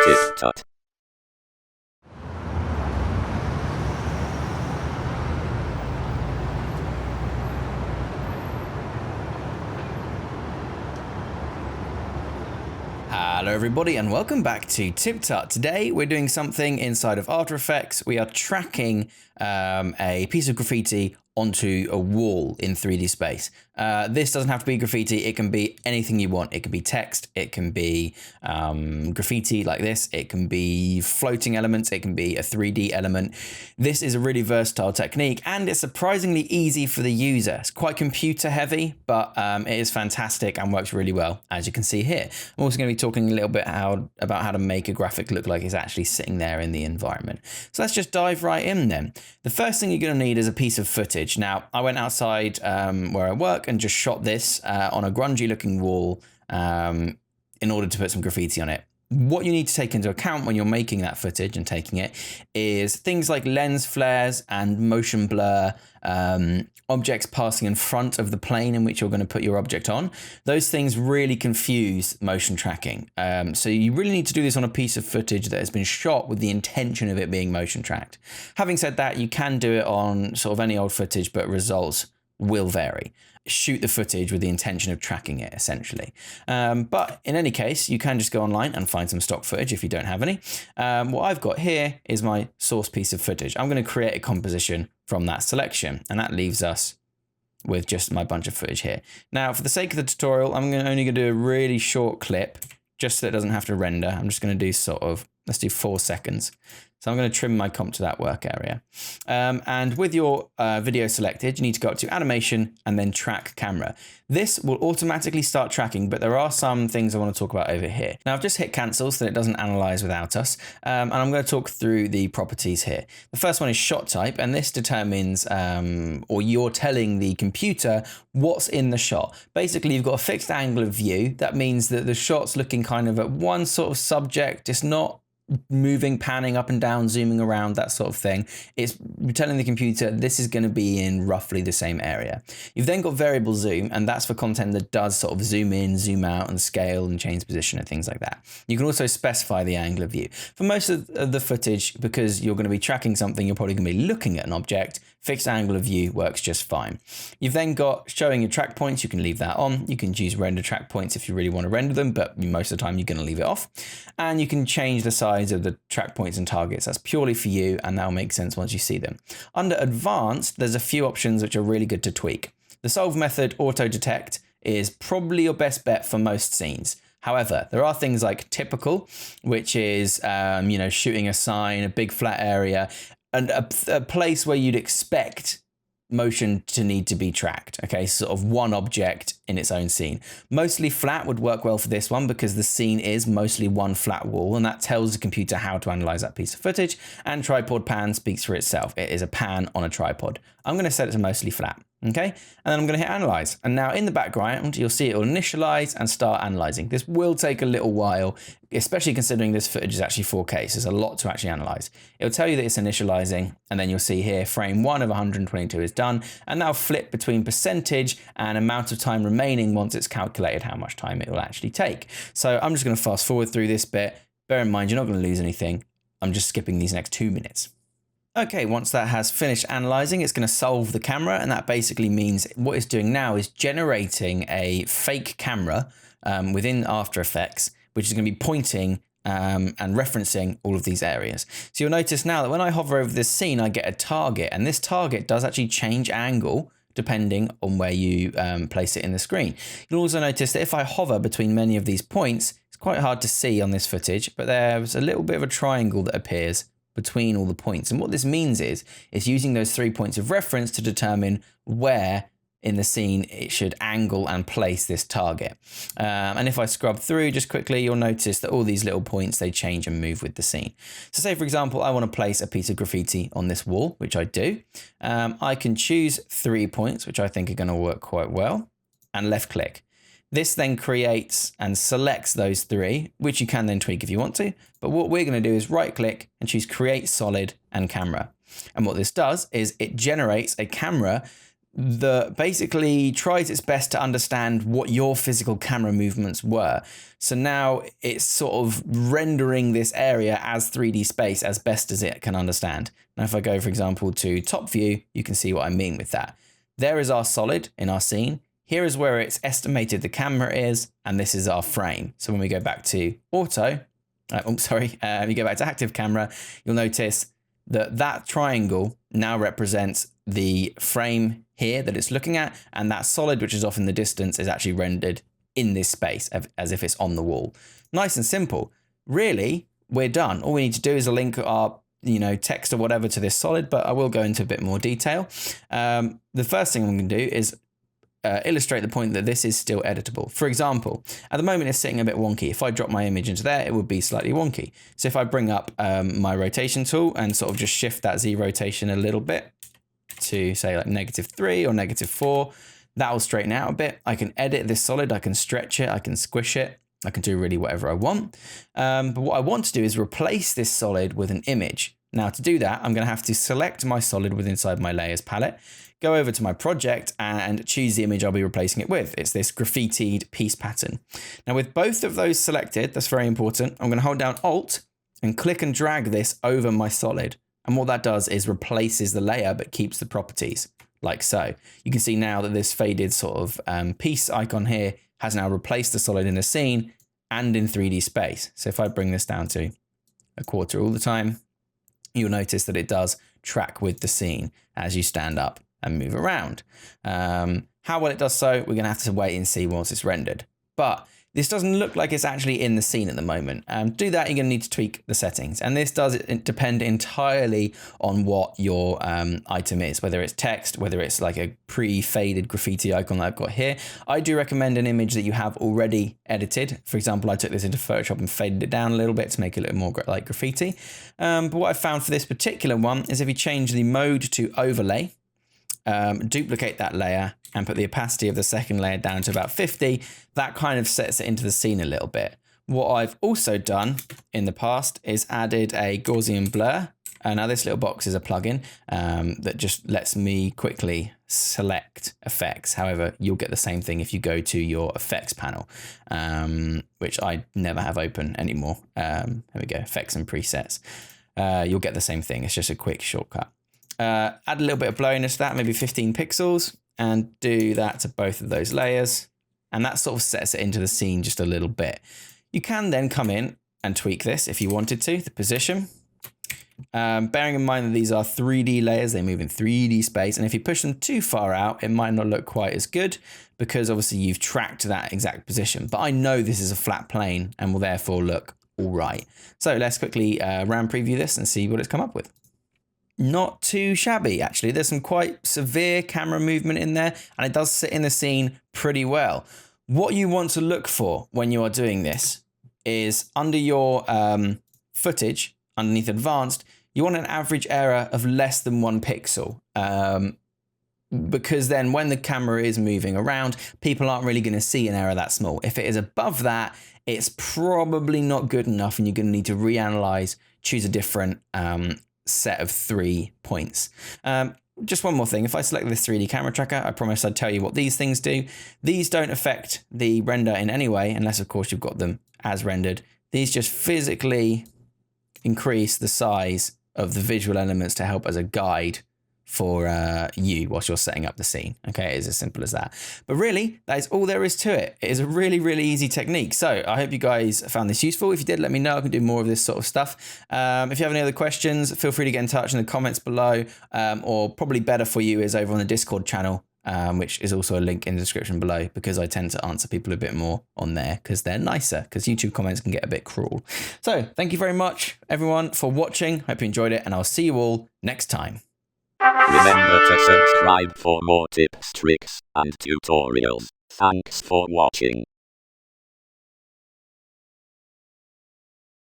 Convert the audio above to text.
TipTut. Hello everybody and welcome back to TipTut. Today we're doing something inside of After Effects. We are tracking a piece of graffiti onto a wall in 3D space. This doesn't have to be graffiti, it can be anything you want. It can be text, it can be graffiti like this, it can be floating elements, it can be a 3D element. This is a really versatile technique and it's surprisingly easy for the user. It's quite computer heavy, but it is fantastic and works really well, as you can see here. I'm also going to be talking a little bit about how to make a graphic look like it's actually sitting there in the environment. So let's just dive right in then. The first thing you're going to need is a piece of footage. Now, I went outside where I work and just shot this on a grungy looking wall in order to put some graffiti on it. What you need to take into account when you're making that footage and taking it is things like lens flares and motion blur, objects passing in front of the plane in which you're going to put your object on. Those things really confuse motion tracking. So you really need to do this on a piece of footage that has been shot with the intention of it being motion tracked. Having said that, you can do it on sort of any old footage, but results will vary. Shoot the footage with the intention of tracking it, essentially. But in any case, you can just go online and find some stock footage if you don't have any. What I've got here is my source piece of footage. I'm going to create a composition from that selection, and that leaves us with just my bunch of footage here. Now, for the sake of the tutorial, I'm only going to do a really short clip, just so it doesn't have to render. I'm just going to do let's do 4 seconds. So I'm going to trim my comp to that work area. And with your video selected, you need to go up to animation and then track camera. This will automatically start tracking, but there are some things I want to talk about over here. Now I've just hit cancel so that it doesn't analyze without us. And I'm going to talk through the properties here. The first one is shot type, and this determines, or you're telling the computer what's in the shot. Basically, you've got a fixed angle of view. That means that the shot's looking kind of at one sort of subject. It's not moving, panning up and down, zooming around, that sort of thing. It's telling the computer this is going to be in roughly the same area. You've then got variable zoom, and that's for content that does sort of zoom in, zoom out, and scale and change position and things like that. You can also specify the angle of view. For most of the footage, because you're going to be tracking something, you're probably going to be looking at an object, fixed angle of view works just fine. You've then got showing your track points. You can leave that on. You can choose render track points if you really want to render them, but most of the time you're going to leave it off. And you can change the size of the track points and targets. That's purely for you, and that'll make sense once you see them. Under advanced, there's a few options which are really good to tweak. The solve method auto detect is probably your best bet for most scenes. However, there are things like typical, which is shooting a sign, a big flat area, and a place where you'd expect motion to need to be tracked. Okay, sort of one object in its own scene. Mostly flat would work well for this one because the scene is mostly one flat wall, and that tells the computer how to analyze that piece of footage. And tripod pan speaks for itself. It is a pan on a tripod. I'm going to set it to mostly flat. Okay, and then I'm going to hit analyze. And now in the background, you'll see it will initialize and start analyzing. This will take a little while, especially considering this footage is actually 4K. So there's a lot to actually analyze. It'll tell you that it's initializing, and then you'll see here frame 1 of 122 is done, and now flip between percentage and amount of time remaining once it's calculated how much time it will actually take. So I'm just going to fast forward through this bit. Bear in mind, you're not going to lose anything. I'm just skipping these next 2 minutes. Okay, once that has finished analyzing, it's going to solve the camera, and that basically means what it's doing now is generating a fake camera within After Effects, which is going to be pointing and referencing all of these areas. So you'll notice now that when I hover over this scene, I get a target, and this target does actually change angle depending on where you place it in the screen. You'll also notice that if I hover between many of these points, it's quite hard to see on this footage, but there's a little bit of a triangle that appears between all the points. And what this means is it's using those 3 points of reference to determine where in the scene it should angle and place this target. And if I scrub through just quickly, you'll notice that all these little points, they change and move with the scene. So say, for example, I want to place a piece of graffiti on this wall, which I do. I can choose 3 points, which I think are going to work quite well, and left click. This then creates and selects those 3, which you can then tweak if you want to. But what we're going to do is right click and choose create solid and camera. And what this does is it generates a camera that basically tries its best to understand what your physical camera movements were. So now it's sort of rendering this area as 3D space as best as it can understand. Now, if I go, for example, to top view, you can see what I mean with that. There is our solid in our scene. Here is where it's estimated the camera is, and this is our frame. So when we go back to auto, you go back to active camera, you'll notice that that triangle now represents the frame here that it's looking at, and that solid, which is off in the distance, is actually rendered in this space as if it's on the wall. Nice and simple. Really, we're done. All we need to do is link our text or whatever to this solid, but I will go into a bit more detail. The first thing I'm going to do is illustrate the point that this is still editable. For example, at the moment it's sitting a bit wonky. If I drop my image into there, it would be slightly wonky. So if I bring up my rotation tool and sort of just shift that Z rotation a little bit to say like -3 or -4, that will straighten out a bit. I can edit this solid, I can stretch it, I can squish it, I can do really whatever I want. But what I want to do is replace this solid with an image. Now to do that, I'm going to have to select my solid within inside my layers palette, go over to my project and choose the image I'll be replacing it with. It's this graffitied piece pattern. Now with both of those selected, that's very important, I'm going to hold down Alt and click and drag this over my solid. And what that does is replaces the layer but keeps the properties, like so. You can see now that this faded sort of piece icon here has now replaced the solid in the scene and in 3D space. So if I bring this down to 1/4 all the time, you'll notice that it does track with the scene as you stand up and move around. How well it does so, we're going to have to wait and see once it's rendered. But this doesn't look like it's actually in the scene at the moment. To do that, you're going to need to tweak the settings. And this does depend entirely on what your item is, whether it's text, whether it's like a pre-faded graffiti icon that I've got here. I do recommend an image that you have already edited. For example, I took this into Photoshop and faded it down a little bit to make it look more like graffiti. But what I found for this particular one is if you change the mode to overlay, duplicate that layer and put the opacity of the second layer down to about 50, that kind of sets it into the scene a little bit. What I've also done in the past is added a Gaussian Blur. Now this little box is a plugin that just lets me quickly select effects. However, you'll get the same thing if you go to your effects panel, which I never have open anymore. Here we go, effects and presets. You'll get the same thing. It's just a quick shortcut. Add a little bit of blurriness to that, maybe 15 pixels, and do that to both of those layers. And that sort of sets it into the scene just a little bit. You can then come in and tweak this if you wanted to, the position. Bearing in mind that these are 3D layers, they move in 3D space. And if you push them too far out, it might not look quite as good because obviously you've tracked that exact position. But I know this is a flat plane and will therefore look all right. So let's quickly RAM preview this and see what it's come up with. Not too shabby, actually. There's some quite severe camera movement in there, and it does sit in the scene pretty well. What you want to look for when you are doing this is under your footage, underneath advanced, you want an average error of less than 1 pixel. Because then when the camera is moving around, people aren't really going to see an error that small. If it is above that, it's probably not good enough, and you're going to need to reanalyze, choose a different set of 3 points. Just one more thing. If I select this 3D camera tracker, I promise I'd tell you what these things do. These don't affect the render in any way, unless of course you've got them as rendered. These just physically increase the size of the visual elements to help as a guide for you whilst you're setting up the scene. Okay, it's as simple as that. But really, that is all there is to it. It is a really, really easy technique. So I hope you guys found this useful. If you did, let me know. I can do more of this sort of stuff. If you have any other questions, feel free to get in touch in the comments below. Or probably better for you is over on the Discord channel, which is also a link in the description below, because I tend to answer people a bit more on there because they're nicer, because YouTube comments can get a bit cruel. So thank you very much, everyone, for watching. Hope you enjoyed it, and I'll see you all next time. Remember to subscribe for more tips, tricks, and tutorials. Thanks for watching.